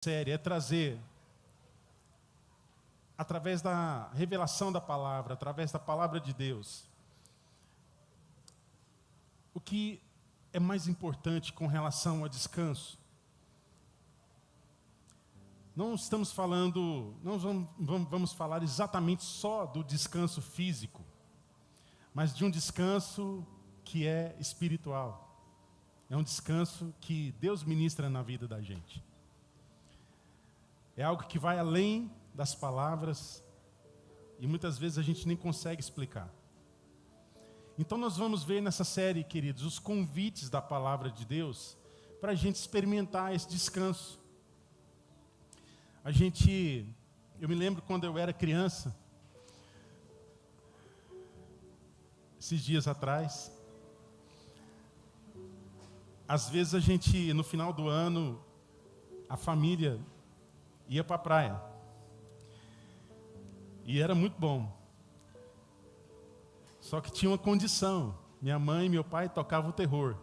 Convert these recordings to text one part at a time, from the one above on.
série é trazer, através da revelação da palavra, através da palavra de Deus, o que é mais importante com relação ao descanso. Não estamos falando, não vamos falar exatamente só do descanso físico, mas de um descanso que é espiritual. É um descanso que Deus ministra na vida da gente. É algo que vai além das palavras e muitas vezes a gente nem consegue explicar. Então nós vamos ver nessa série, queridos, os convites da palavra de Deus para a gente experimentar esse descanso. Eu me lembro quando eu era criança, esses dias atrás, às vezes a gente, no final do ano, a família ia para a praia. E era muito bom. Só que tinha uma condição. Minha mãe e meu pai tocavam o terror.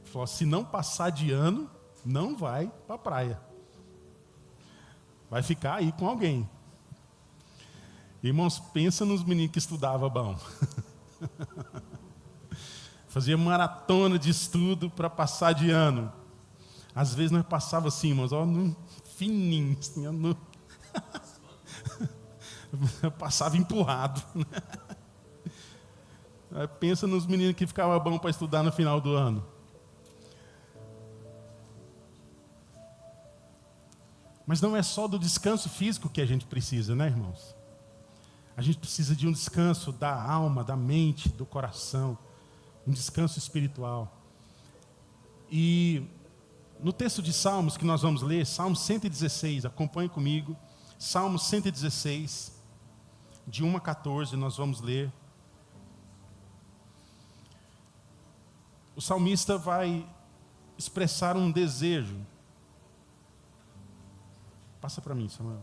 Falou, se não passar de ano, não vai para a praia. Vai ficar aí com alguém. Irmãos, pensa nos meninos que estudavam bom. Fazia maratona de estudo para passar de ano. Às vezes nós passávamos assim, irmãos, fininho, assim, eu passava empurrado. Pensa nos meninos que ficavam bom para estudar no final do ano. Mas não é só do descanso físico que a gente precisa, né, irmãos? A gente precisa de um descanso da alma, da mente, do coração. Um descanso espiritual. E no texto de Salmos que nós vamos ler, Salmo 116, acompanhe comigo. Salmo 116, de 1 a 14, nós vamos ler. O salmista vai expressar um desejo. Passa para mim, Samuel.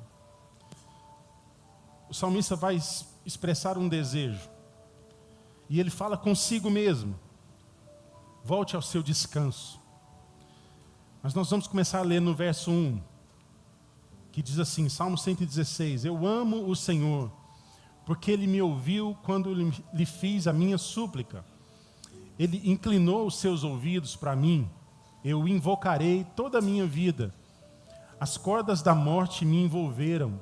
O salmista vai expressar um desejo. E ele fala consigo mesmo. Volte ao seu descanso. Mas nós vamos começar a ler no verso 1. Que diz assim, Salmo 116. Eu amo o Senhor, porque Ele me ouviu quando lhe fiz a minha súplica. Ele inclinou os seus ouvidos para mim. Eu o invocarei toda a minha vida. As cordas da morte me envolveram.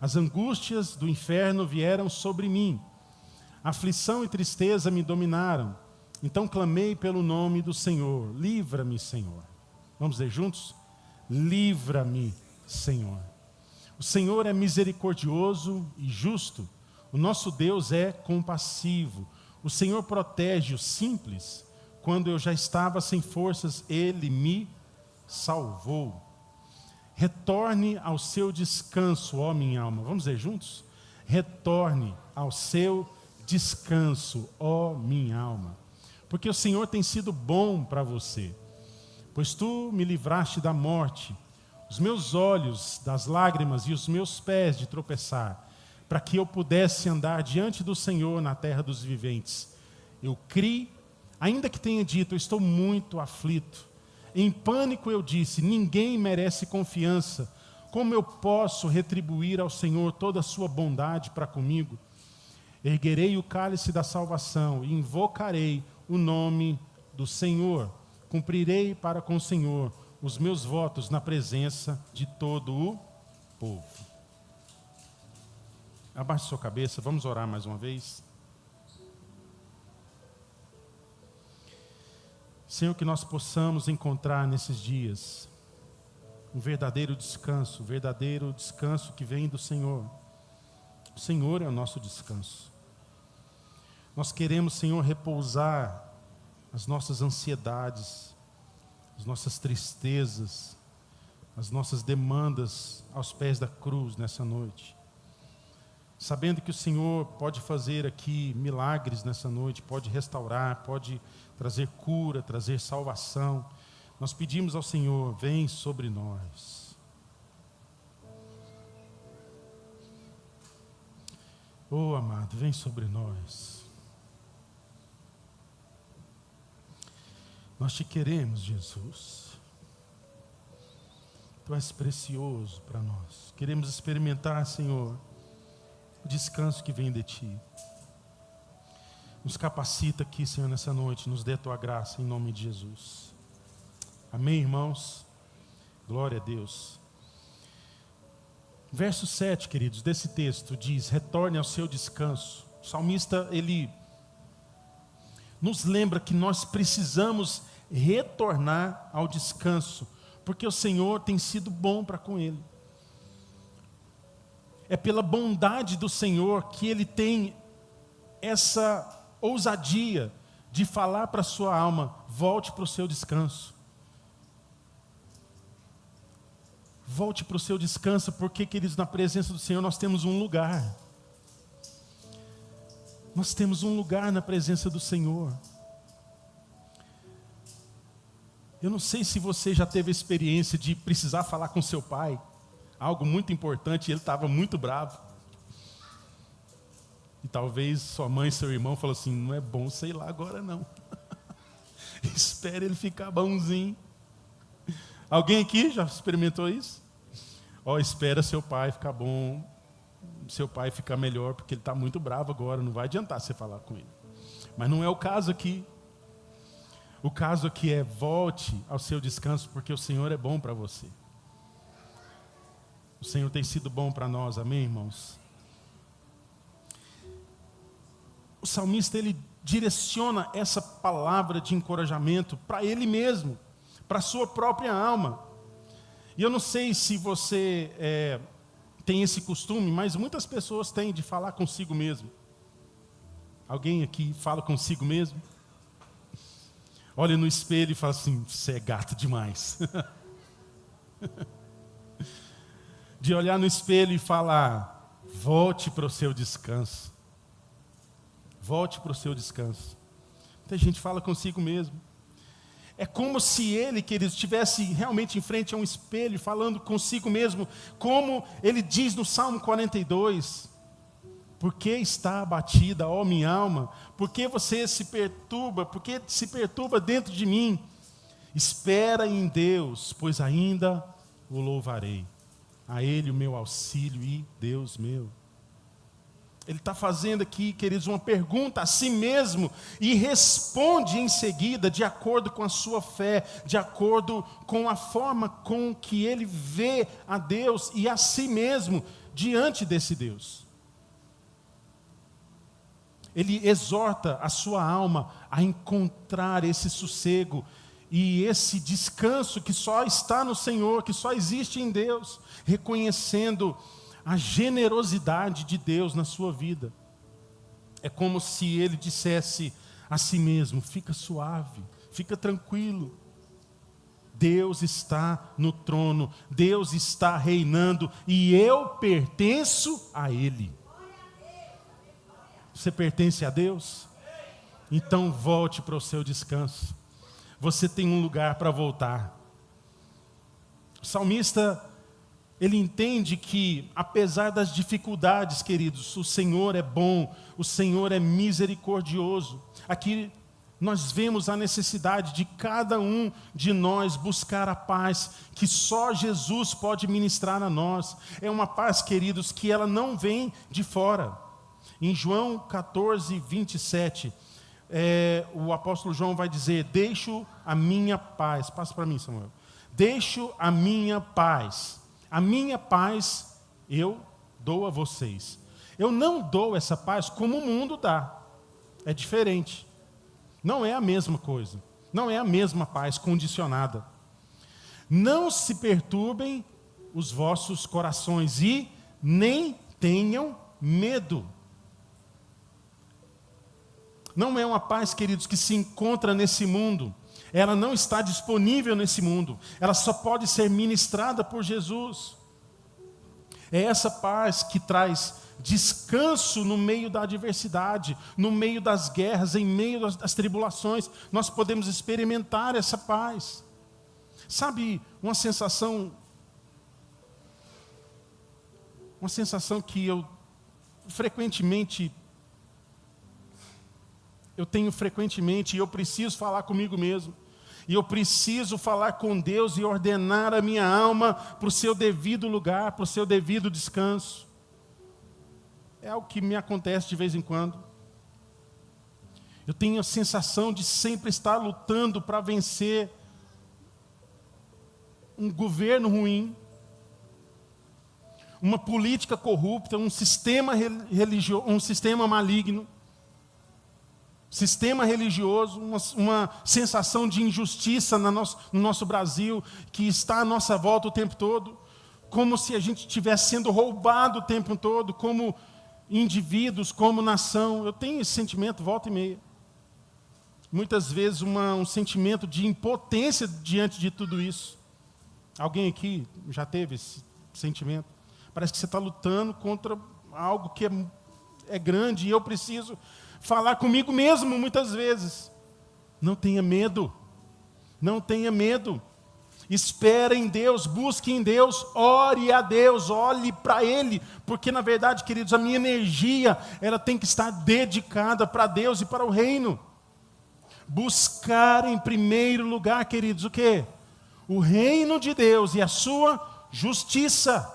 As angústias do inferno vieram sobre mim. Aflição e tristeza me dominaram. Então clamei pelo nome do Senhor. Livra-me, Senhor. Vamos ler juntos? Livra-me, Senhor. O Senhor é misericordioso e justo. O nosso Deus é compassivo. O Senhor protege os simples. Quando eu já estava sem forças, Ele me salvou. Retorne ao seu descanso, ó minha alma. Vamos ler juntos? Retorne ao seu descanso, ó minha alma. Porque o Senhor tem sido bom para você. Pois tu me livraste da morte, os meus olhos das lágrimas e os meus pés de tropeçar, para que eu pudesse andar diante do Senhor na terra dos viventes. Eu criei, ainda que tenha dito, eu estou muito aflito. Em pânico eu disse, ninguém merece confiança. Como eu posso retribuir ao Senhor toda a sua bondade para comigo? Erguerei o cálice da salvação e invocarei o nome do Senhor. Cumprirei para com o Senhor os meus votos na presença de todo o povo. Abaixe sua cabeça, vamos orar mais uma vez. Senhor, que nós possamos encontrar nesses dias um verdadeiro descanso que vem do Senhor. O Senhor é o nosso descanso. Nós queremos, Senhor, repousar as nossas ansiedades, as nossas tristezas, as nossas demandas aos pés da cruz nessa noite. Sabendo que o Senhor pode fazer aqui milagres nessa noite, pode restaurar, pode trazer cura, trazer salvação. Nós pedimos ao Senhor, vem sobre nós. Oh, amado, vem sobre nós. Nós te queremos, Jesus. Tu és precioso para nós. Queremos experimentar, Senhor, o descanso que vem de Ti. Nos capacita aqui, Senhor, nessa noite. Nos dê a Tua graça, em nome de Jesus. Amém, irmãos? Glória a Deus. Verso 7, queridos, desse texto diz: retorne ao seu descanso. O salmista, ele nos lembra que nós precisamos retornar ao descanso, porque o Senhor tem sido bom para com ele. É pela bondade do Senhor que ele tem essa ousadia de falar para a sua alma: volte para o seu descanso. Volte para o seu descanso, porque, queridos, na presença do Senhor nós temos um lugar. Nós temos um lugar na presença do Senhor. Eu não sei se você já teve a experiência de precisar falar com seu pai, algo muito importante, e ele estava muito bravo. E talvez sua mãe e seu irmão falam assim: não é bom, sei lá agora não. Espere ele ficar bonzinho. Alguém aqui já experimentou isso? Espera seu pai ficar bom, seu pai ficar melhor, porque ele está muito bravo agora, não vai adiantar você falar com ele. Mas não é o caso aqui. O caso aqui é: volte ao seu descanso, porque o Senhor é bom para você. O Senhor tem sido bom para nós, amém, irmãos? O salmista, ele direciona essa palavra de encorajamento para ele mesmo, para a sua própria alma. E eu não sei se você tem esse costume, mas muitas pessoas têm de falar consigo mesmo. Alguém aqui fala consigo mesmo? Olha no espelho e fala assim: você é gato demais. De olhar no espelho e falar: volte para o seu descanso. Volte para o seu descanso. Muita gente fala consigo mesmo. É como se ele, queridos, estivesse realmente em frente a um espelho, falando consigo mesmo, como ele diz no Salmo 42. Por que está abatida, ó minha alma? Por que você se perturba? Por que se perturba dentro de mim? Espera em Deus, pois ainda o louvarei. A Ele o meu auxílio e Deus meu. Ele está fazendo aqui, queridos, uma pergunta a si mesmo e responde em seguida de acordo com a sua fé, de acordo com a forma com que ele vê a Deus e a si mesmo diante desse Deus. Ele exorta a sua alma a encontrar esse sossego e esse descanso que só está no Senhor, que só existe em Deus, reconhecendo a generosidade de Deus na sua vida. É como se ele dissesse a si mesmo: fica suave, fica tranquilo. Deus está no trono, Deus está reinando e eu pertenço a Ele. Você pertence a Deus? Então volte para o seu descanso. Você tem um lugar para voltar. O salmista, ele entende que, apesar das dificuldades, queridos, o Senhor é bom, o Senhor é misericordioso. Aqui nós vemos a necessidade de cada um de nós buscar a paz que só Jesus pode ministrar a nós. É uma paz, queridos, que ela não vem de fora. Em João 14, 27, o apóstolo João vai dizer: deixo a minha paz. Passa para mim, Samuel. Deixo a minha paz. A minha paz eu dou a vocês. Eu não dou essa paz como o mundo dá. É diferente. Não é a mesma coisa. Não é a mesma paz condicionada. Não se perturbem os vossos corações e nem tenham medo. Não é uma paz, queridos, que se encontra nesse mundo. Ela não está disponível nesse mundo. Ela só pode ser ministrada por Jesus. É essa paz que traz descanso no meio da adversidade, no meio das guerras, em meio das tribulações. Nós podemos experimentar essa paz. Sabe, uma sensação que eu tenho frequentemente, e eu preciso falar comigo mesmo, E eu preciso falar com Deus e ordenar a minha alma para o seu devido lugar, para o seu devido descanso. É algo que me acontece de vez em quando. Eu tenho a sensação de sempre estar lutando para vencer um governo ruim, uma política corrupta, um sistema religioso, um sistema maligno, sistema religioso, uma sensação de injustiça no nosso Brasil, que está à nossa volta o tempo todo, como se a gente estivesse sendo roubado o tempo todo, como indivíduos, como nação. Eu tenho esse sentimento volta e meia. Muitas vezes um sentimento de impotência diante de tudo isso. Alguém aqui já teve esse sentimento? Parece que você está lutando contra algo que é grande e eu preciso falar comigo mesmo muitas vezes. Não tenha medo. Não tenha medo. Espere em Deus, busque em Deus, ore a Deus, olhe para Ele. Porque na verdade, queridos, a minha energia, ela tem que estar dedicada para Deus e para o reino. Buscar em primeiro lugar, queridos, o quê? O reino de Deus e a sua justiça.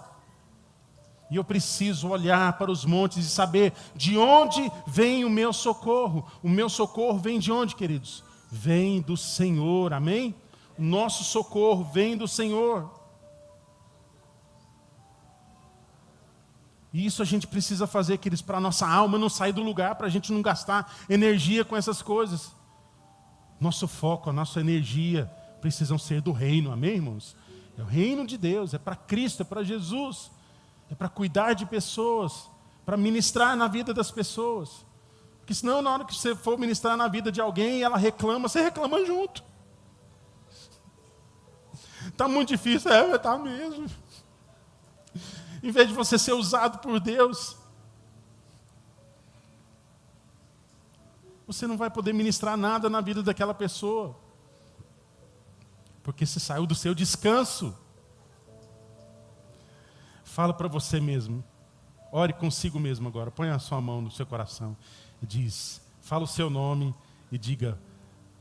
E eu preciso olhar para os montes e saber de onde vem o meu socorro. O meu socorro vem de onde, queridos? Vem do Senhor, amém? O nosso socorro vem do Senhor. E isso a gente precisa fazer, queridos, para a nossa alma não sair do lugar, para a gente não gastar energia com essas coisas. Nosso foco, a nossa energia precisam ser do reino, amém, irmãos? É o reino de Deus, é para Cristo, é para Jesus, é para cuidar de pessoas, para ministrar na vida das pessoas. Porque senão, na hora que você for ministrar na vida de alguém e ela reclama, você reclama junto. Está muito difícil, está mesmo. Em vez de você ser usado por Deus, você não vai poder ministrar nada na vida daquela pessoa. Porque você saiu do seu descanso. Fala para você mesmo. Ore consigo mesmo agora. Põe a sua mão no seu coração. E diz, fala o seu nome e diga,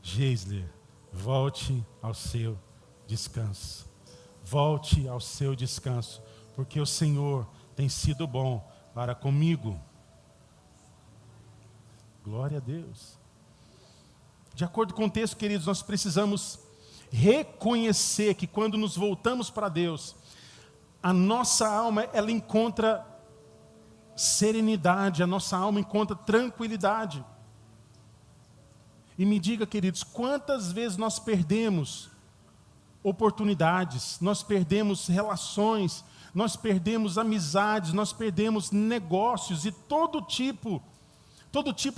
Geisler, volte ao seu descanso. Volte ao seu descanso. Porque o Senhor tem sido bom para comigo. Glória a Deus. De acordo com o texto, queridos, nós precisamos reconhecer que quando nos voltamos para Deus, a nossa alma, ela encontra serenidade, a nossa alma encontra tranquilidade. E me diga, queridos, quantas vezes nós perdemos oportunidades, nós perdemos relações, nós perdemos amizades, nós perdemos negócios e todo tipo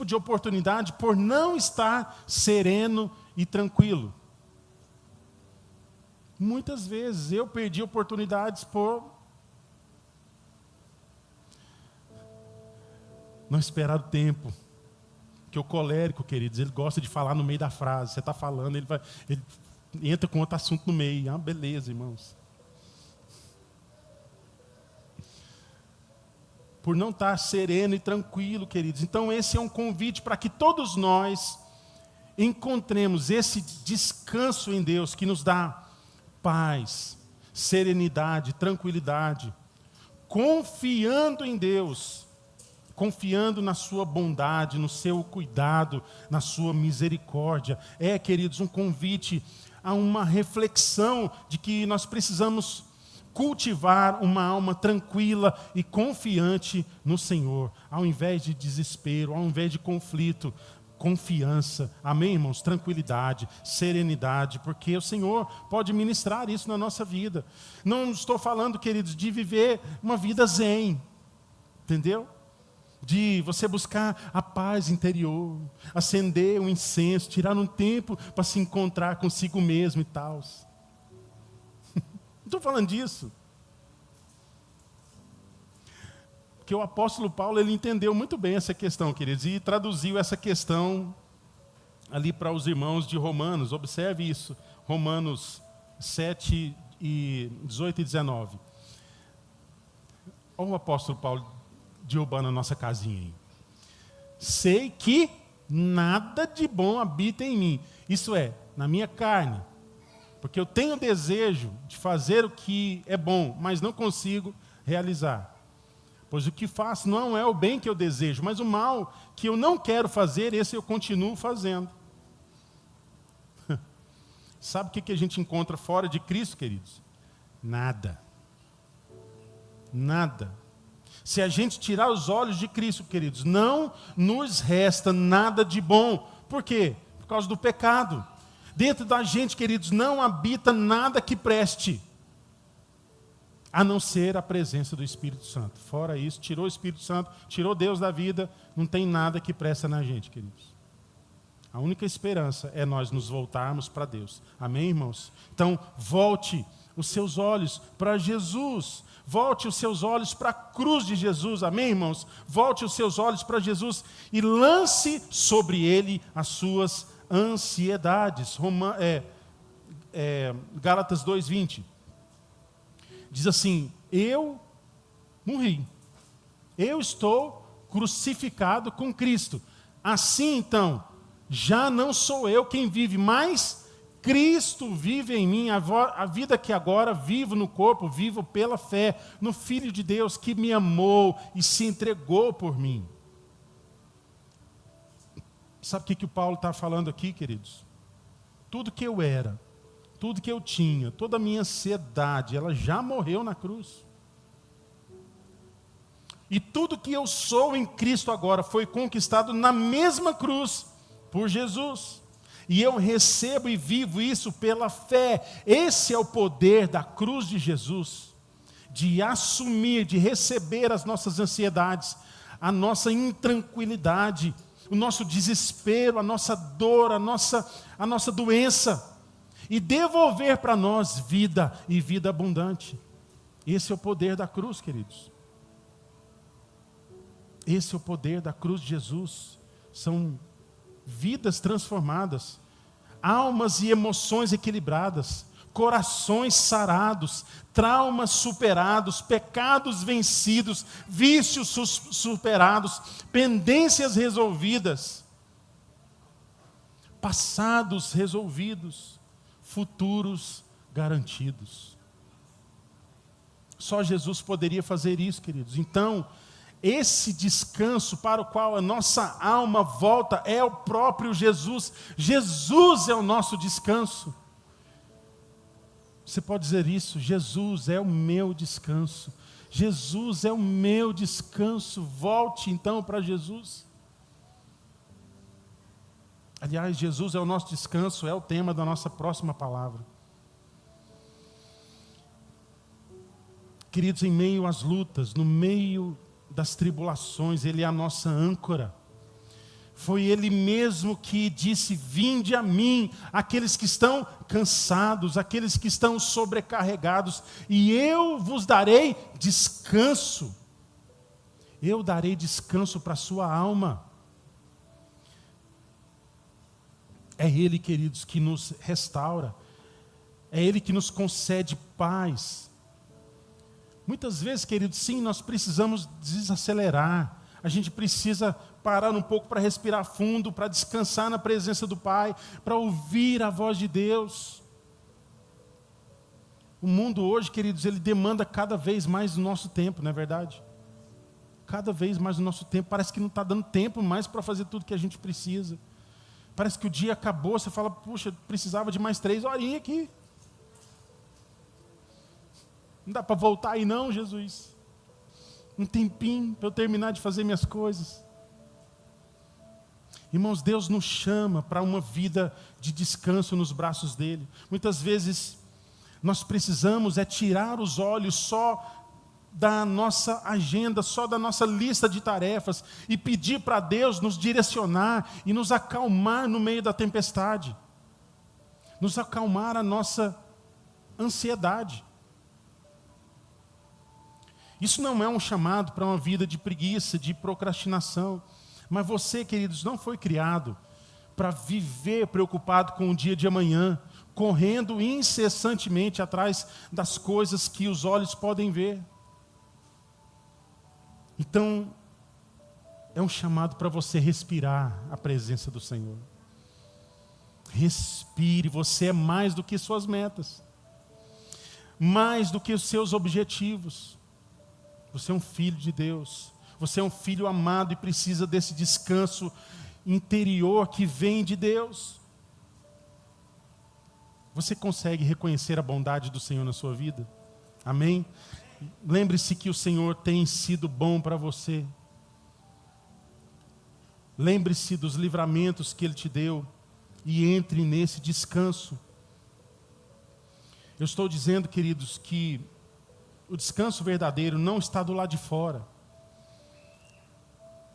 de oportunidade por não estar sereno e tranquilo. Muitas vezes eu perdi oportunidades por não esperar o tempo. Porque o colérico, queridos, ele gosta de falar no meio da frase. Você está falando, ele entra com outro assunto no meio. Ah, beleza, irmãos. Por não estar sereno e tranquilo, queridos. Então esse é um convite para que todos nós encontremos esse descanso em Deus que nos dá paz, serenidade, tranquilidade, confiando em Deus, confiando na sua bondade, no seu cuidado, na sua misericórdia. É, queridos, um convite a uma reflexão de que nós precisamos cultivar uma alma tranquila e confiante no Senhor, ao invés de desespero, ao invés de conflito, confiança, amém, irmãos? Tranquilidade, serenidade, porque o Senhor pode ministrar isso na nossa vida. Não estou falando, queridos, de viver uma vida zen, entendeu? De você buscar a paz interior, acender um incenso, tirar um tempo para se encontrar consigo mesmo e tal. Não estou falando disso. Porque o apóstolo Paulo, ele entendeu muito bem essa questão, queridos, e traduziu essa questão ali para os irmãos de Romanos. Observe isso, Romanos 7, 18 e 19. Olha o apóstolo Paulo derrubando a nossa casinha aí. Sei que nada de bom habita em mim. Isso é, na minha carne, porque eu tenho desejo de fazer o que é bom, mas não consigo realizar. Pois o que faço não é o bem que eu desejo, mas o mal que eu não quero fazer, esse eu continuo fazendo. Sabe o que a gente encontra fora de Cristo, queridos? Nada. Nada. Se a gente tirar os olhos de Cristo, queridos, não nos resta nada de bom. Por quê? Por causa do pecado. Dentro da gente, queridos, não habita nada que preste, a não ser a presença do Espírito Santo. Fora isso, tirou o Espírito Santo, tirou Deus da vida, não tem nada que presta na gente, queridos. A única esperança é nós nos voltarmos para Deus. Amém, irmãos? Então, volte os seus olhos para Jesus. Volte os seus olhos para a cruz de Jesus. Amém, irmãos? Volte os seus olhos para Jesus e lance sobre Ele as suas ansiedades. Gálatas 2:20. Diz assim: eu morri. Eu estou crucificado com Cristo. Assim, então, já não sou eu quem vive, mas Cristo vive em mim. A vida que agora vivo no corpo, vivo pela fé no Filho de Deus que me amou e se entregou por mim. Sabe o que o Paulo está falando aqui, queridos? Tudo que eu era, tudo que eu tinha, toda a minha ansiedade, ela já morreu na cruz. E tudo que eu sou em Cristo agora foi conquistado na mesma cruz por Jesus. E eu recebo e vivo isso pela fé. Esse é o poder da cruz de Jesus, de assumir, de receber as nossas ansiedades, a nossa intranquilidade, o nosso desespero, a nossa dor, a nossa doença, e devolver para nós vida e vida abundante. Esse é o poder da cruz, queridos. Esse é o poder da cruz de Jesus. São vidas transformadas, almas e emoções equilibradas, corações sarados, traumas superados, pecados vencidos, vícios superados, pendências resolvidas, passados resolvidos, futuros garantidos. Só Jesus poderia fazer isso, queridos. Então, esse descanso para o qual a nossa alma volta é o próprio Jesus. Jesus é o nosso descanso. Você pode dizer isso: Jesus é o meu descanso. Jesus é o meu descanso. Volte então para Jesus. Aliás, Jesus é o nosso descanso, é o tema da nossa próxima palavra. Queridos, em meio às lutas, no meio das tribulações, Ele é a nossa âncora. Foi Ele mesmo que disse: vinde a mim, aqueles que estão cansados, aqueles que estão sobrecarregados, e eu vos darei descanso. Eu darei descanso para a sua alma. É Ele, queridos, que nos restaura. É Ele que nos concede paz. Muitas vezes, queridos, sim, nós precisamos desacelerar. A gente precisa parar um pouco para respirar fundo, para descansar na presença do Pai, para ouvir a voz de Deus. O mundo hoje, queridos, ele demanda cada vez mais do nosso tempo, não é verdade? Cada vez mais do nosso tempo. Parece que não está dando tempo mais para fazer tudo que a gente precisa. Parece que o dia acabou, você fala: puxa, precisava de mais 3 horinhas aqui. Não dá para voltar aí não, Jesus. Um tempinho para eu terminar de fazer minhas coisas. Irmãos, Deus nos chama para uma vida de descanso nos braços dEle. Muitas vezes nós precisamos tirar os olhos só da nossa agenda, só da nossa lista de tarefas, e pedir para Deus nos direcionar e nos acalmar no meio da tempestade. Nos acalmar a nossa ansiedade. Isso não é um chamado para uma vida de preguiça, de procrastinação. Mas você, queridos, não foi criado para viver preocupado com o dia de amanhã, correndo incessantemente atrás das coisas que os olhos podem ver. Então, é um chamado para você respirar a presença do Senhor. Respire, você é mais do que suas metas, mais do que os seus objetivos. Você é um filho de Deus, você é um filho amado e precisa desse descanso interior que vem de Deus. Você consegue reconhecer a bondade do Senhor na sua vida? Amém? Lembre-se que o Senhor tem sido bom para você. Lembre-se dos livramentos que Ele te deu e entre nesse descanso. Eu estou dizendo, queridos, que o descanso verdadeiro não está do lado de fora.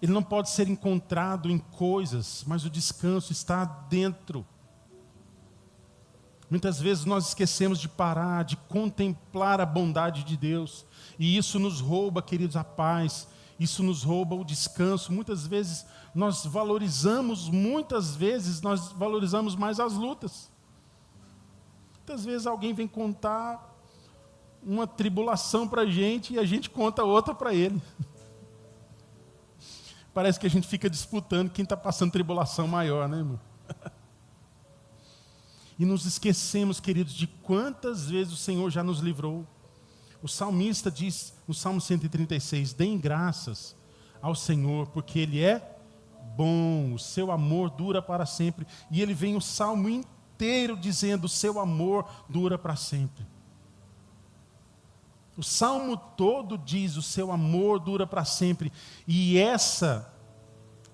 Ele não pode ser encontrado em coisas, mas o descanso está dentro. Muitas vezes nós esquecemos de parar, de contemplar a bondade de Deus. E isso nos rouba, queridos, a paz. Isso nos rouba o descanso. Muitas vezes nós valorizamos mais as lutas. Muitas vezes alguém vem contar uma tribulação para a gente e a gente conta outra para ele. Parece que a gente fica disputando quem está passando tribulação maior, né, irmão? E nos esquecemos, queridos, de quantas vezes o Senhor já nos livrou. O salmista diz no Salmo 136, deem graças ao Senhor, porque Ele é bom, o seu amor dura para sempre. E ele vem o salmo inteiro dizendo, o seu amor dura para sempre. O salmo todo diz, o seu amor dura para sempre. E essa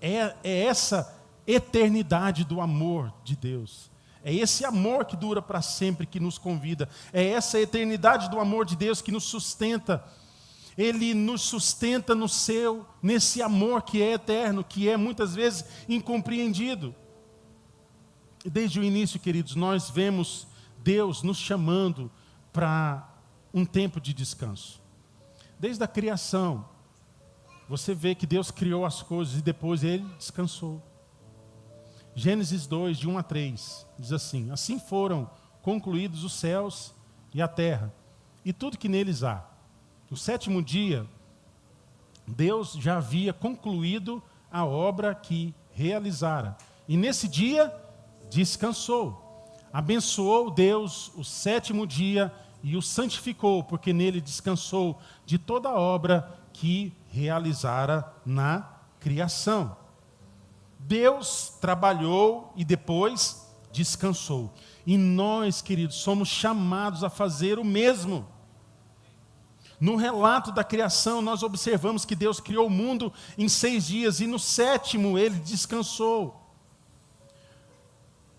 é essa eternidade do amor de Deus. É esse amor que dura para sempre que nos convida. É essa eternidade do amor de Deus que nos sustenta. Ele nos sustenta nesse amor que é eterno, que é muitas vezes incompreendido. E desde o início, queridos, nós vemos Deus nos chamando para um tempo de descanso. Desde a criação, você vê que Deus criou as coisas e depois Ele descansou. Gênesis 2, de 1 a 3, diz assim, assim foram concluídos os céus e a terra, e tudo que neles há. No sétimo dia, Deus já havia concluído a obra que realizara. E nesse dia, descansou. Abençoou Deus o sétimo dia e o santificou, porque nele descansou de toda a obra que realizara na criação. Deus trabalhou e depois descansou. E nós, queridos, somos chamados a fazer o mesmo. No relato da criação, nós observamos que Deus criou o mundo em 6 dias e no sétimo Ele descansou.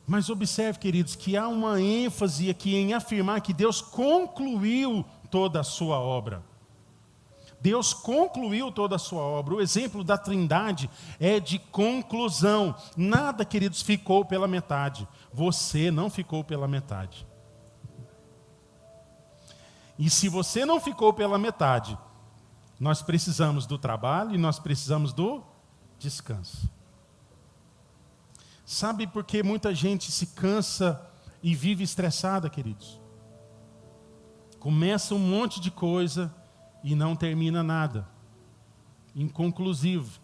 Mas observe, queridos, que há uma ênfase aqui em afirmar que Deus concluiu toda a sua obra. Deus concluiu toda a sua obra. O exemplo da Trindade é de conclusão. Nada, queridos, ficou pela metade. Você não ficou pela metade. E se você não ficou pela metade, nós precisamos do trabalho e nós precisamos do descanso. Sabe por que muita gente se cansa e vive estressada, queridos? Começa um monte de coisa e não termina nada. Inconclusivo.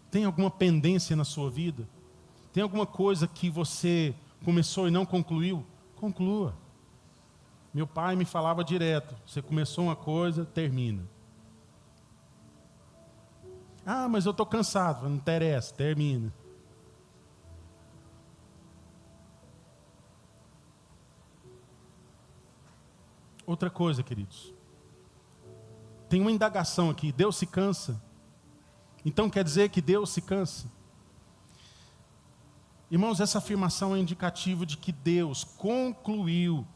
Tem alguma pendência na sua vida? Tem alguma coisa que você começou e não concluiu? Conclua. Meu pai me falava direto, você começou uma coisa, termina. Ah, mas eu estou cansado. Não interessa, termina. Outra coisa, queridos. Tem uma indagação aqui. Deus se cansa? Então quer dizer que Deus se cansa? Irmãos, essa afirmação é indicativo de que Deus concluiu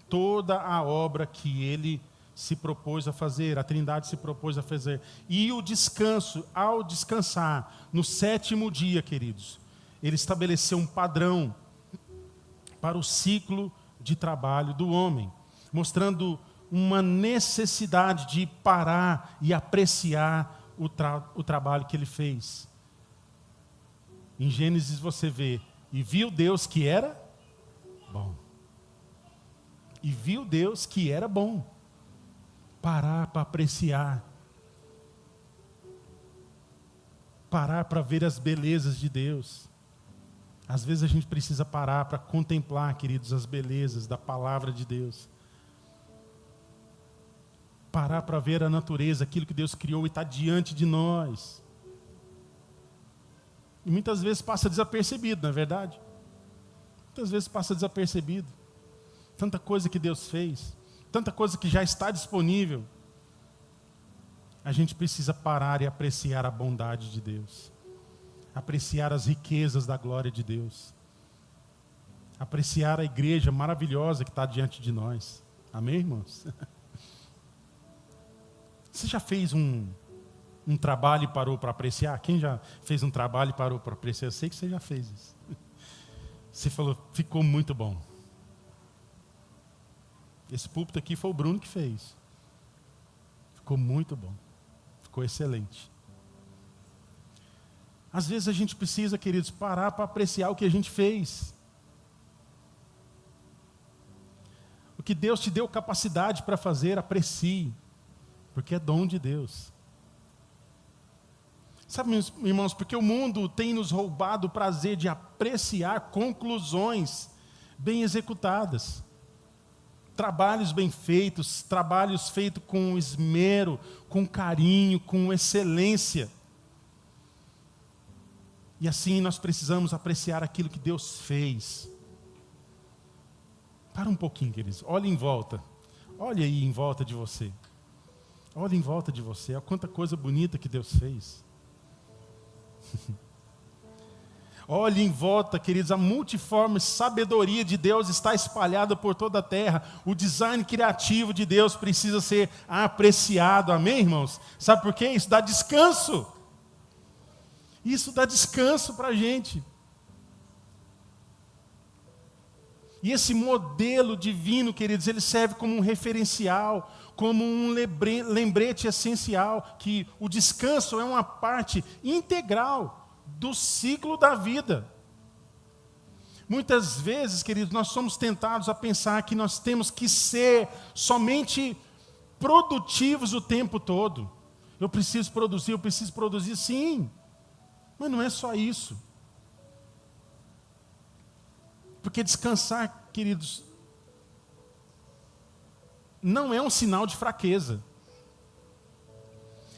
toda a obra que Ele se propôs a fazer, a Trindade se propôs a fazer. E o descanso, ao descansar, no sétimo dia, queridos, Ele estabeleceu um padrão para o ciclo de trabalho do homem, mostrando uma necessidade de parar e apreciar o trabalho que Ele fez. Em Gênesis você vê, e viu Deus que era bom. E viu Deus que era bom. Parar para apreciar. parar para ver as belezas de Deus. Às vezes a gente precisa parar para contemplar, queridos, as belezas da palavra de Deus. Parar para ver a natureza, aquilo que Deus criou e está diante de nós. E muitas vezes passa desapercebido, não é verdade? Muitas vezes passa desapercebido. Tanta coisa que Deus fez, tanta coisa que já está disponível. A gente precisa parar e apreciar a bondade de Deus. Apreciar as riquezas da glória de Deus. Apreciar a igreja maravilhosa que está diante de nós. Amém, irmãos? Você já fez um trabalho e parou para apreciar? Quem já fez um trabalho e parou para apreciar? Eu sei que você já fez isso. Você falou, ficou muito bom. Esse púlpito aqui foi o Bruno que fez. Ficou muito bom. Ficou excelente. Às vezes a gente precisa, queridos, parar para apreciar o que a gente fez. O que Deus te deu capacidade para fazer, aprecie. Porque é dom de Deus. Sabe, meus irmãos, porque o mundo tem nos roubado o prazer de apreciar conclusões bem executadas. Trabalhos bem feitos, trabalhos feitos com esmero, com carinho, com excelência. E assim nós precisamos apreciar aquilo que Deus fez. Para um pouquinho, queridos. Olhe em volta. Olhe aí em volta de você. Olhe em volta de você. Olha quanta coisa bonita que Deus fez. Olhe em volta, queridos, a multiforme sabedoria de Deus está espalhada por toda a terra. O design criativo de Deus precisa ser apreciado. Amém, irmãos? Sabe por quê? Isso dá descanso. Isso dá descanso para a gente. E esse modelo divino, queridos, ele serve como um referencial, como um lembrete essencial, que o descanso é uma parte integral do ciclo da vida. Muitas vezes, queridos, nós somos tentados a pensar que nós temos que ser somente produtivos o tempo todo. Eu preciso produzir, sim. Mas não é só isso. Porque descansar, queridos, não é um sinal de fraqueza.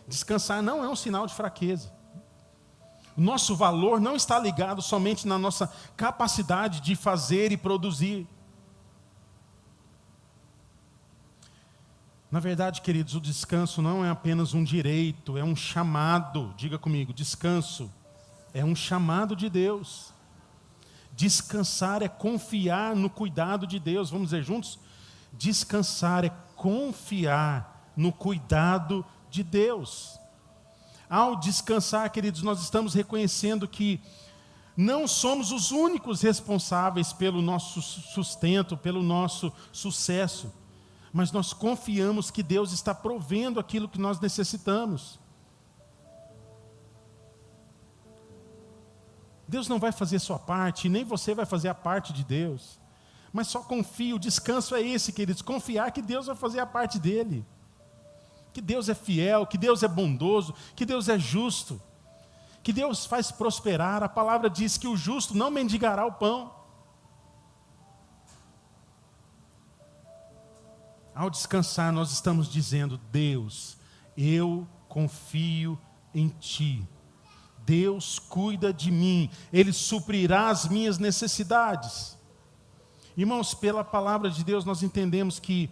Descansar não é um sinal de fraqueza. O nosso valor não está ligado somente na nossa capacidade de fazer e produzir. Na verdade, queridos, o descanso não é apenas um direito, é um chamado. Diga comigo, descanso é um chamado de Deus. Descansar é confiar no cuidado de Deus. Vamos dizer juntos? Descansar é confiar no cuidado de Deus. Ao descansar, queridos, nós estamos reconhecendo que não somos os únicos responsáveis pelo nosso sustento, pelo nosso sucesso, mas nós confiamos que Deus está provendo aquilo que nós necessitamos. Deus não vai fazer a sua parte, nem você vai fazer a parte de Deus. Mas só confie, o descanso é esse, queridos, confiar que Deus vai fazer a parte dele. Que Deus é fiel, que Deus é bondoso, que Deus é justo, que Deus faz prosperar. A palavra diz que o justo não mendigará o pão. Ao descansar, nós estamos dizendo, Deus, eu confio em Ti. Deus cuida de mim, Ele suprirá as minhas necessidades. Irmãos, pela palavra de Deus nós entendemos que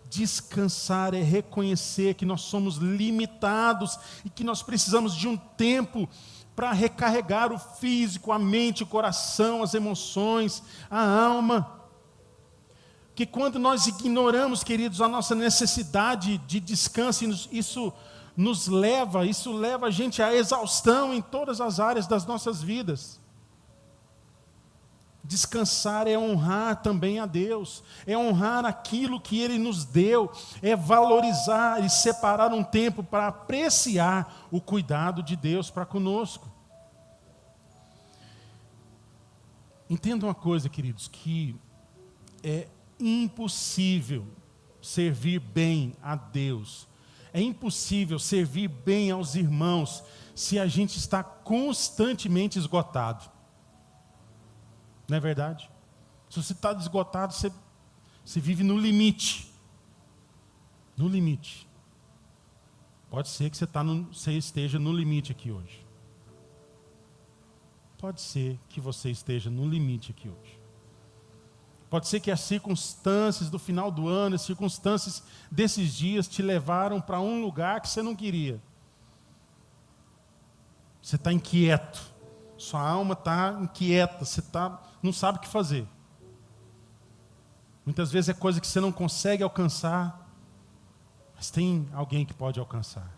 descansar é reconhecer que nós somos limitados e que nós precisamos de um tempo para recarregar o físico, a mente, o coração, as emoções, a alma. Que quando nós ignoramos, queridos, a nossa necessidade de descanso, isso leva a gente à exaustão em todas as áreas das nossas vidas. Descansar é honrar também a Deus, é honrar aquilo que Ele nos deu, é valorizar e separar um tempo para apreciar o cuidado de Deus para conosco. Entenda uma coisa, queridos, que é impossível servir bem a Deus, é impossível servir bem aos irmãos se a gente está constantemente esgotado. Não é verdade? Se você está esgotado, você vive no limite. No limite. Pode ser que você esteja no limite aqui hoje. Pode ser que você esteja no limite aqui hoje. Pode ser que as circunstâncias do final do ano, as circunstâncias desses dias te levaram para um lugar que você não queria. Você está inquieto. Sua alma está inquieta. Você não sabe o que fazer. Muitas vezes é coisa que você não consegue alcançar. Mas tem alguém que pode alcançar.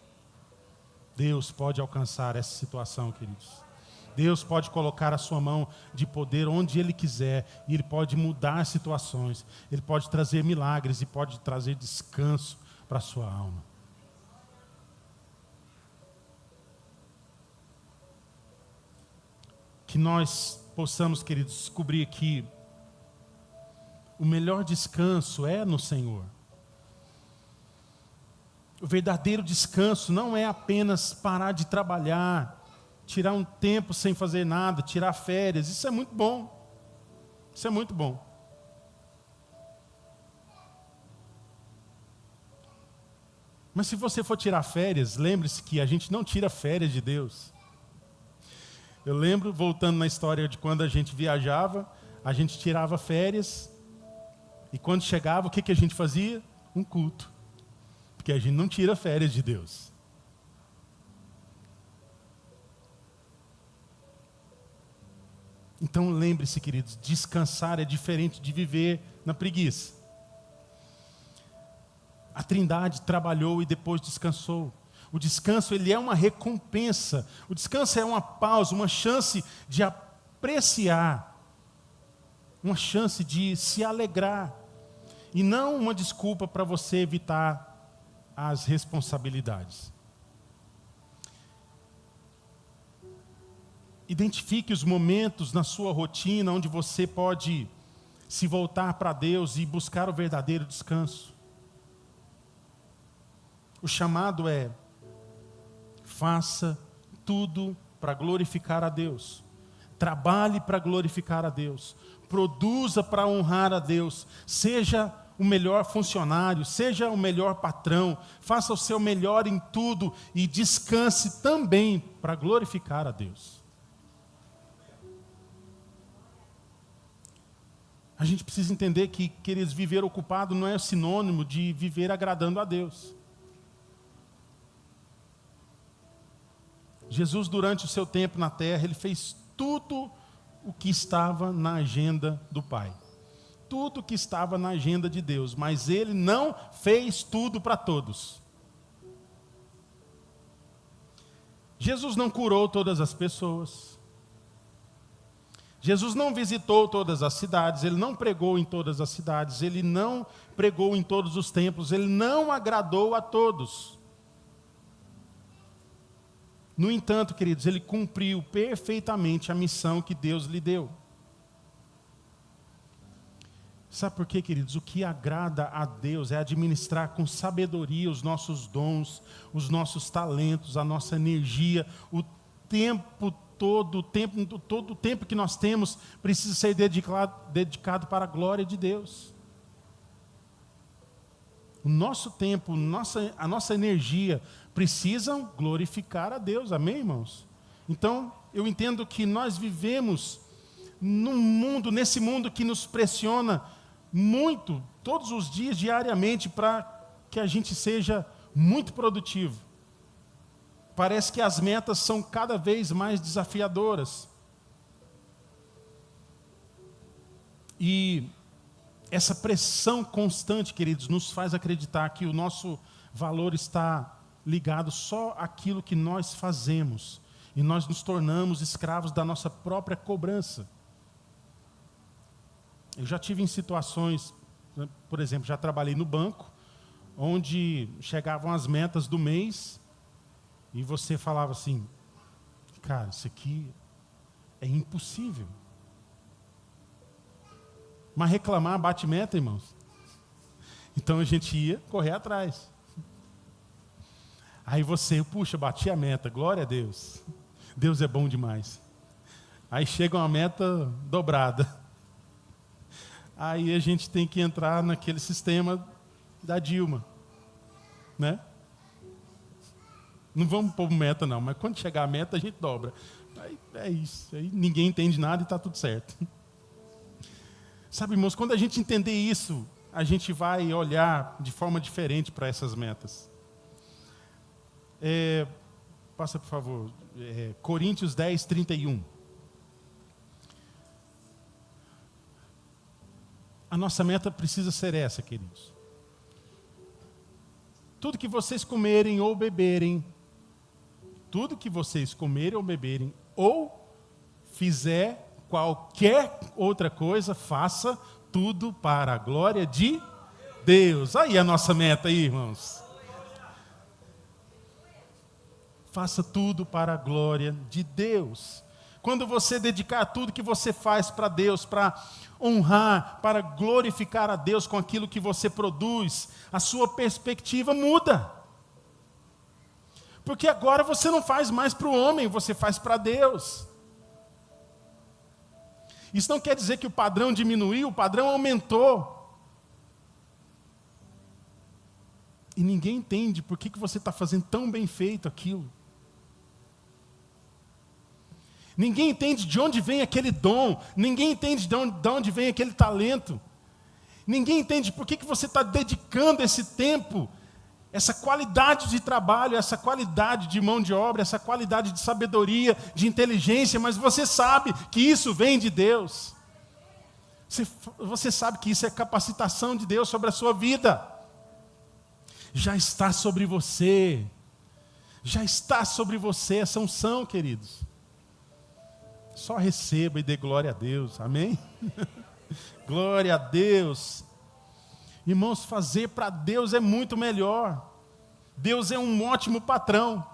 Deus pode alcançar essa situação, queridos. Deus pode colocar a sua mão de poder onde Ele quiser. E Ele pode mudar situações. Ele pode trazer milagres e pode trazer descanso para a sua alma. Que nós possamos, queridos, descobrir que o melhor descanso é no Senhor. O verdadeiro descanso não é apenas parar de trabalhar, tirar um tempo sem fazer nada, tirar férias. Isso é muito bom. Isso é muito bom. Mas se você for tirar férias, lembre-se que a gente não tira férias de Deus. Eu lembro, voltando na história de quando a gente viajava, a gente tirava férias, e quando chegava, o que a gente fazia? Um culto. Porque a gente não tira férias de Deus. Então lembre-se, queridos, descansar é diferente de viver na preguiça. A Trindade trabalhou e depois descansou. O descanso, ele é uma recompensa. O descanso é uma pausa, uma chance de apreciar. Uma chance de se alegrar. E não uma desculpa para você evitar as responsabilidades. Identifique os momentos na sua rotina onde você pode se voltar para Deus e buscar o verdadeiro descanso. O chamado é: faça tudo para glorificar a Deus. Trabalhe para glorificar a Deus. Produza para honrar a Deus. Seja o melhor funcionário, seja o melhor patrão. Faça o seu melhor em tudo e descanse também para glorificar a Deus. A gente precisa entender que, queridos, viver ocupado não é sinônimo de viver agradando a Deus. Jesus, durante o seu tempo na terra, ele fez tudo o que estava na agenda do Pai. Tudo o que estava na agenda de Deus. Mas ele não fez tudo para todos. Jesus não curou todas as pessoas. Jesus não visitou todas as cidades. Ele não pregou em todas as cidades. Ele não pregou em todos os templos. Ele não agradou a todos. No entanto, queridos, ele cumpriu perfeitamente a missão que Deus lhe deu. Sabe por quê, queridos? O que agrada a Deus é administrar com sabedoria os nossos dons, os nossos talentos, a nossa energia, o tempo todo, todo o tempo que nós temos precisa ser dedicado para a glória de Deus. O nosso tempo, a nossa energia precisam glorificar a Deus, amém, irmãos? Então, eu entendo que nós vivemos nesse mundo que nos pressiona muito, todos os dias, diariamente, para que a gente seja muito produtivo. Parece que as metas são cada vez mais desafiadoras. E essa pressão constante, queridos, nos faz acreditar que o nosso valor está ligado só àquilo que nós fazemos. E nós nos tornamos escravos da nossa própria cobrança. Eu já tive em situações, por exemplo, já trabalhei no banco, onde chegavam as metas do mês, e você falava assim: cara, isso aqui é impossível. Mas reclamar bate meta, irmãos. Então a gente ia correr atrás. Aí você, puxa, bati a meta, glória a Deus. Deus é bom demais. Aí chega uma meta dobrada. Aí a gente tem que entrar naquele sistema da Dilma, né? Não vamos pôr meta não, mas quando chegar a meta a gente dobra. Aí é isso, aí ninguém entende nada e está tudo certo. Sabe, irmãos, quando a gente entender isso, a gente vai olhar de forma diferente para essas metas. Passa, por favor, Coríntios 10, 31. A nossa meta precisa ser essa, queridos. Tudo que vocês comerem ou beberem, ou fizer qualquer outra coisa, faça tudo para a glória de Deus. Aí a nossa meta aí, irmãos. Faça tudo para a glória de Deus. Quando você dedicar tudo que você faz para Deus, para honrar, para glorificar a Deus com aquilo que você produz, a sua perspectiva muda. Porque agora você não faz mais para o homem, você faz para Deus. Isso não quer dizer que o padrão diminuiu, o padrão aumentou. E ninguém entende por que você está fazendo tão bem feito aquilo. Ninguém entende de onde vem aquele dom. Ninguém entende de onde vem aquele talento. Ninguém entende por que você está dedicando esse tempo, essa qualidade de trabalho, essa qualidade de mão de obra, essa qualidade de sabedoria, de inteligência, mas você sabe que isso vem de Deus. Você sabe que isso é capacitação de Deus sobre a sua vida. Já está sobre você. Já está sobre você essa unção, queridos. Só receba e dê glória a Deus, amém? Glória a Deus. Irmãos, fazer para Deus é muito melhor. Deus é um ótimo patrão.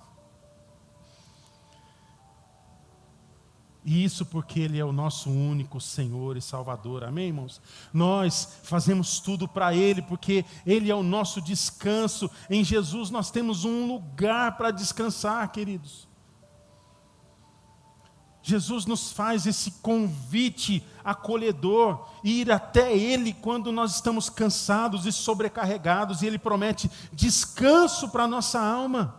E isso porque Ele é o nosso único Senhor e Salvador, amém, irmãos? Nós fazemos tudo para Ele, porque Ele é o nosso descanso. Em Jesus nós temos um lugar para descansar, queridos. Jesus nos faz esse convite acolhedor, ir até Ele quando nós estamos cansados e sobrecarregados, e Ele promete descanso para a nossa alma.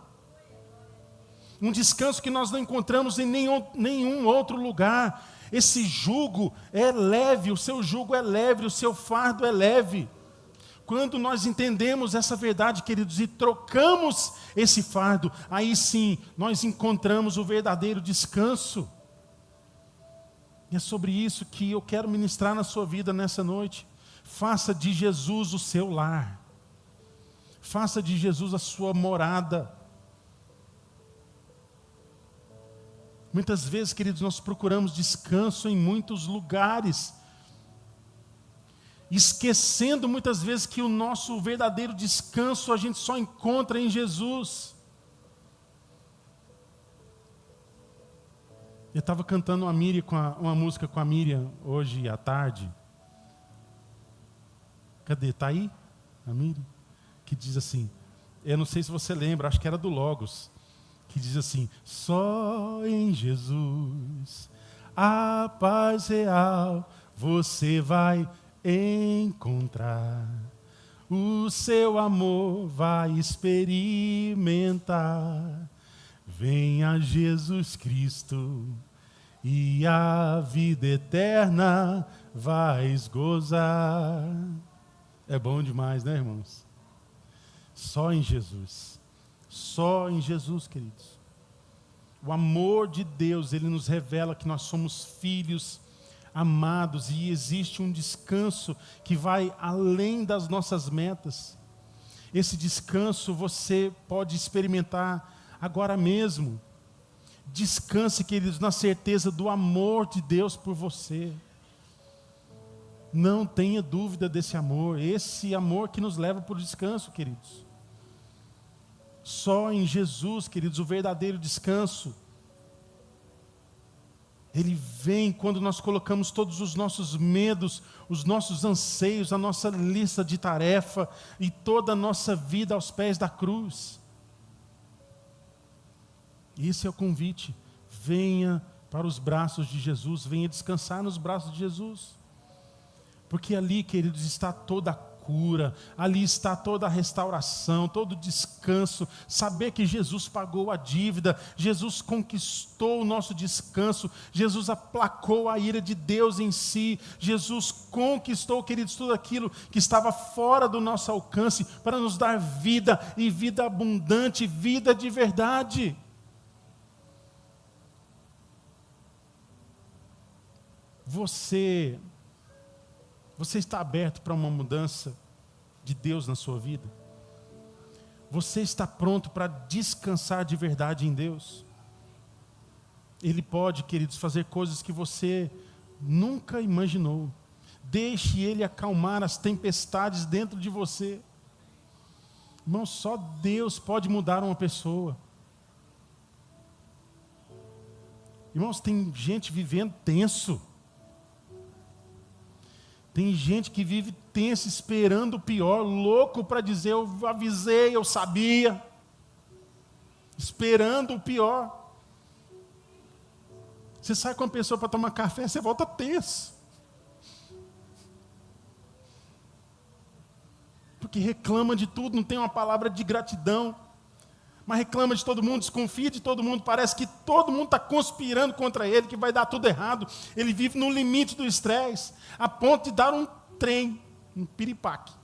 Um descanso que nós não encontramos em nenhum outro lugar. Esse jugo é leve, o seu jugo é leve, o seu fardo é leve. Quando nós entendemos essa verdade, queridos, e trocamos esse fardo, aí sim nós encontramos o verdadeiro descanso. E é sobre isso que eu quero ministrar na sua vida nessa noite. Faça de Jesus o seu lar. Faça de Jesus a sua morada. Muitas vezes, queridos, nós procuramos descanso em muitos lugares, esquecendo muitas vezes que o nosso verdadeiro descanso a gente só encontra em Jesus. Eu estava cantando uma música com a Miriam hoje à tarde. Cadê? Está aí? A Miriam? Que diz assim, eu não sei se você lembra, acho que era do Logos, que diz assim: só em Jesus a paz real você vai encontrar. O seu amor vai experimentar. Venha Jesus Cristo e a vida eterna vais gozar. É bom demais, né, irmãos? Só em Jesus. Só em Jesus, queridos. O amor de Deus, Ele nos revela que nós somos filhos amados e existe um descanso que vai além das nossas metas. Esse descanso você pode experimentar agora mesmo. Descanse, queridos, na certeza do amor de Deus por você. Não tenha dúvida desse amor, esse amor que nos leva para o descanso, queridos. Só em Jesus, queridos, o verdadeiro descanso. Ele vem quando nós colocamos todos os nossos medos, os nossos anseios, a nossa lista de tarefa e toda a nossa vida aos pés da cruz. Esse é o convite. Venha para os braços de Jesus, venha descansar nos braços de Jesus. Porque ali, queridos, está toda a cura, ali está toda a restauração, todo o descanso. Saber que Jesus pagou a dívida, Jesus conquistou o nosso descanso, Jesus aplacou a ira de Deus em si, Jesus conquistou, queridos, tudo aquilo que estava fora do nosso alcance para nos dar vida e vida abundante, vida de verdade. Você está aberto para uma mudança de Deus na sua vida? Você está pronto para descansar de verdade em Deus? Ele pode, queridos, fazer coisas que você nunca imaginou. Deixe Ele acalmar as tempestades dentro de você. Irmão, só Deus pode mudar uma pessoa. Irmãos, tem gente vivendo tenso. Tem gente que vive tenso, esperando o pior, louco para dizer, eu avisei, eu sabia. Esperando o pior. Você sai com uma pessoa para tomar café, você volta tenso. Porque reclama de tudo, não tem uma palavra de gratidão. Mas reclama de todo mundo, desconfia de todo mundo, parece que todo mundo está conspirando contra ele, que vai dar tudo errado. Ele vive no limite do estresse, a ponto de dar um trem, um piripaque.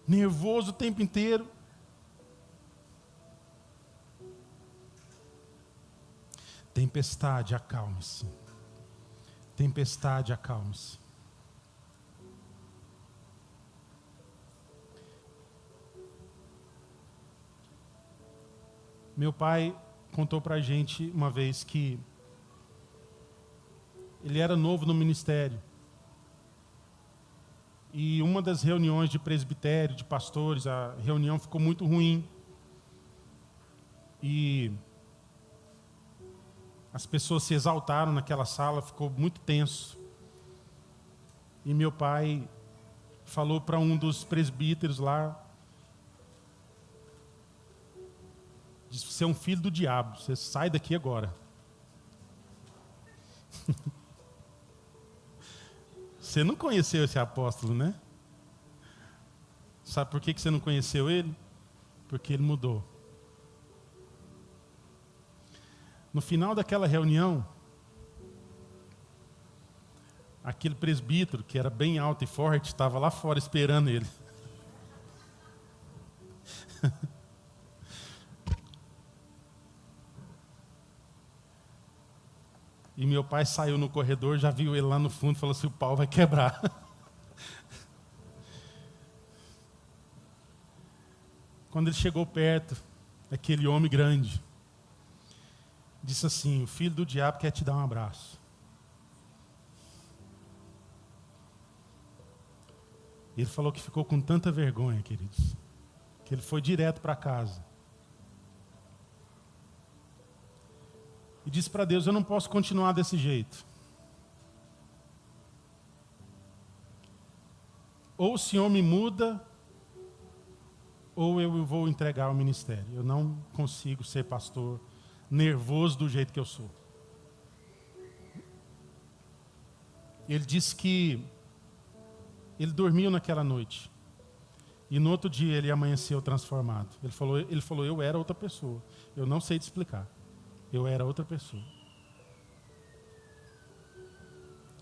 Nervoso o tempo inteiro. Tempestade, acalme-se. Tempestade, acalme-se. Meu pai contou para a gente uma vez que ele era novo no ministério. E uma das reuniões de presbitério, de pastores, a reunião ficou muito ruim. E as pessoas se exaltaram naquela sala, ficou muito tenso. E meu pai falou para um dos presbíteros lá, disse, você é um filho do diabo, você sai daqui agora. Você não conheceu esse apóstolo, né? Sabe por que você não conheceu ele? Porque ele mudou. No final daquela reunião, aquele presbítero, que era bem alto e forte, estava lá fora esperando ele. E meu pai saiu no corredor, já viu ele lá no fundo e falou assim, o pau vai quebrar. Quando ele chegou perto, aquele homem grande, disse assim, o filho do diabo quer te dar um abraço. E ele falou que ficou com tanta vergonha, queridos, que ele foi direto para casa. E disse para Deus, eu não posso continuar desse jeito. Ou o Senhor me muda, ou eu vou entregar ao ministério. Eu não consigo ser pastor nervoso do jeito que eu sou. Ele disse que ele dormiu naquela noite. E no outro dia ele amanheceu transformado. Ele falou, eu era outra pessoa. Eu não sei te explicar. Eu era outra pessoa.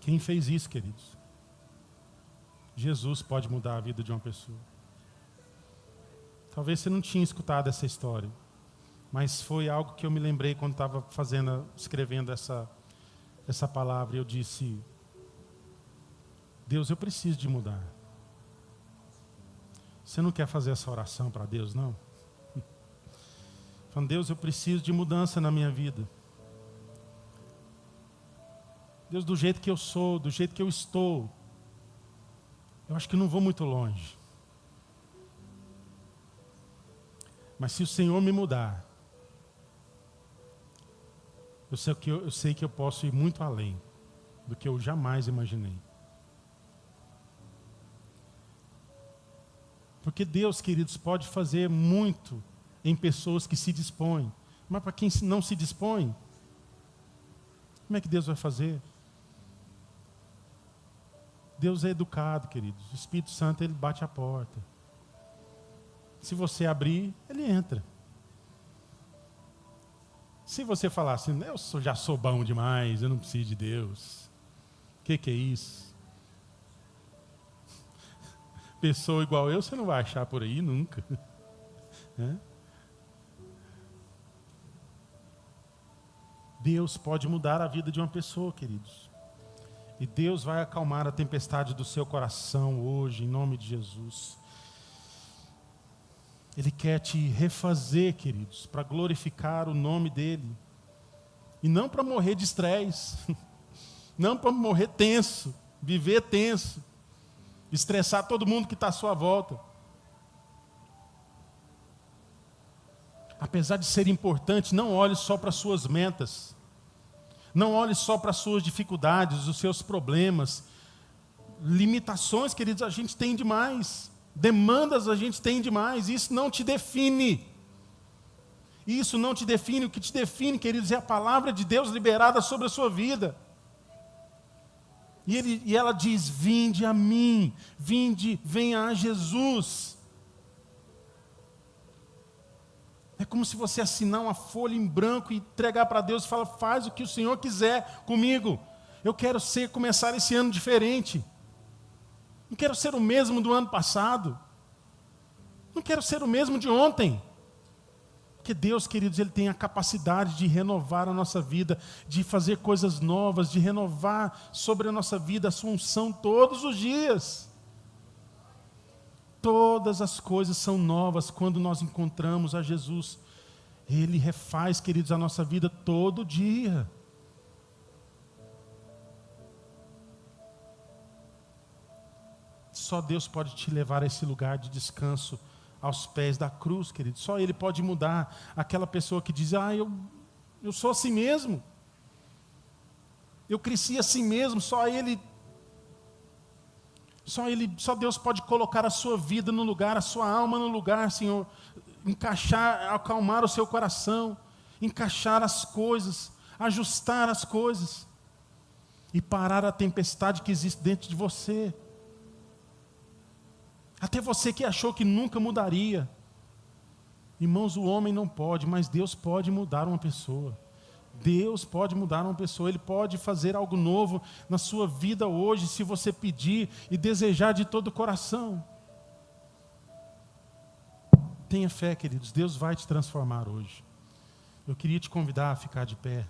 Quem fez isso, queridos? Jesus pode mudar a vida de uma pessoa. Talvez você não tinha escutado essa história, mas foi algo que eu me lembrei quando estava escrevendo essa palavra. Eu disse, Deus, eu preciso de mudar. Você não quer fazer essa oração para Deus, não? Falando, Deus, eu preciso de mudança na minha vida. Deus, do jeito que eu sou, do jeito que eu estou, eu acho que não vou muito longe. Mas se o Senhor me mudar, eu sei que eu posso ir muito além do que eu jamais imaginei. Porque Deus, queridos, pode fazer muito em pessoas que se dispõem. Mas para quem não se dispõe, como é que Deus vai fazer? Deus é educado, queridos. O Espírito Santo, ele bate a porta. Se você abrir, ele entra. Se você falar assim, já sou bom demais, eu não preciso de Deus. O que é isso? Pessoa igual eu, você não vai achar por aí nunca. Deus pode mudar a vida de uma pessoa, queridos. E Deus vai acalmar a tempestade do seu coração hoje, em nome de Jesus. Ele quer te refazer, queridos, para glorificar o nome dEle. E não para morrer de estresse. Não para morrer tenso, viver tenso. Estressar todo mundo que está à sua volta. Apesar de ser importante, não olhe só para as suas metas. Não olhe só para as suas dificuldades, os seus problemas. Limitações, queridos, a gente tem demais. Demandas a gente tem demais. Isso não te define. Isso não te define. O que te define, queridos, é a palavra de Deus liberada sobre a sua vida. E ela diz, vinde a mim, venha a Jesus. É como se você assinar uma folha em branco e entregar para Deus e falar, faz o que o Senhor quiser comigo. Eu quero começar esse ano diferente. Não quero ser o mesmo do ano passado. Não quero ser o mesmo de ontem. Porque Deus, queridos, Ele tem a capacidade de renovar a nossa vida, de fazer coisas novas, de renovar sobre a nossa vida a sua unção todos os dias. Todas as coisas são novas quando nós encontramos a Jesus. Ele refaz, queridos, a nossa vida todo dia. Só Deus pode te levar a esse lugar de descanso aos pés da cruz, querido. Só Ele pode mudar aquela pessoa que diz, eu sou assim mesmo. Eu cresci assim mesmo, só Deus pode colocar a sua vida no lugar, a sua alma no lugar, Senhor. Encaixar, acalmar o seu coração, encaixar as coisas, ajustar as coisas e parar a tempestade que existe dentro de você. Até você que achou que nunca mudaria. Irmãos, o homem não pode, mas Deus pode mudar uma pessoa. Deus pode mudar uma pessoa. Ele pode fazer algo novo na sua vida hoje, se você pedir e desejar de todo o coração. Tenha fé, queridos. Deus vai te transformar hoje. Eu queria te convidar a ficar de pé.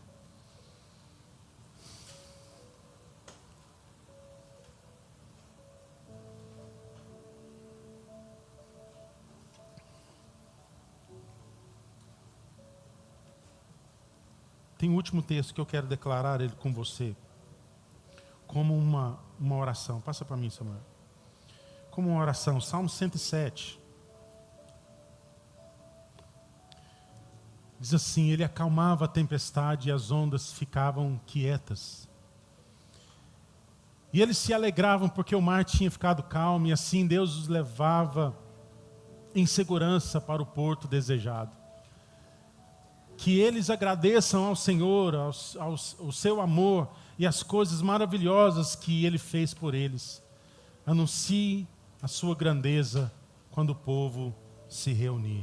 Tem um último texto que eu quero declarar ele com você, como uma oração. Passa para mim, Samuel. Como uma oração, Salmo 107. Diz assim, Ele acalmava a tempestade e as ondas ficavam quietas. E eles se alegravam porque o mar tinha ficado calmo, e assim Deus os levava em segurança para o porto desejado. Que eles agradeçam ao Senhor, ao seu amor e as coisas maravilhosas que Ele fez por eles. Anuncie a sua grandeza quando o povo se reunir.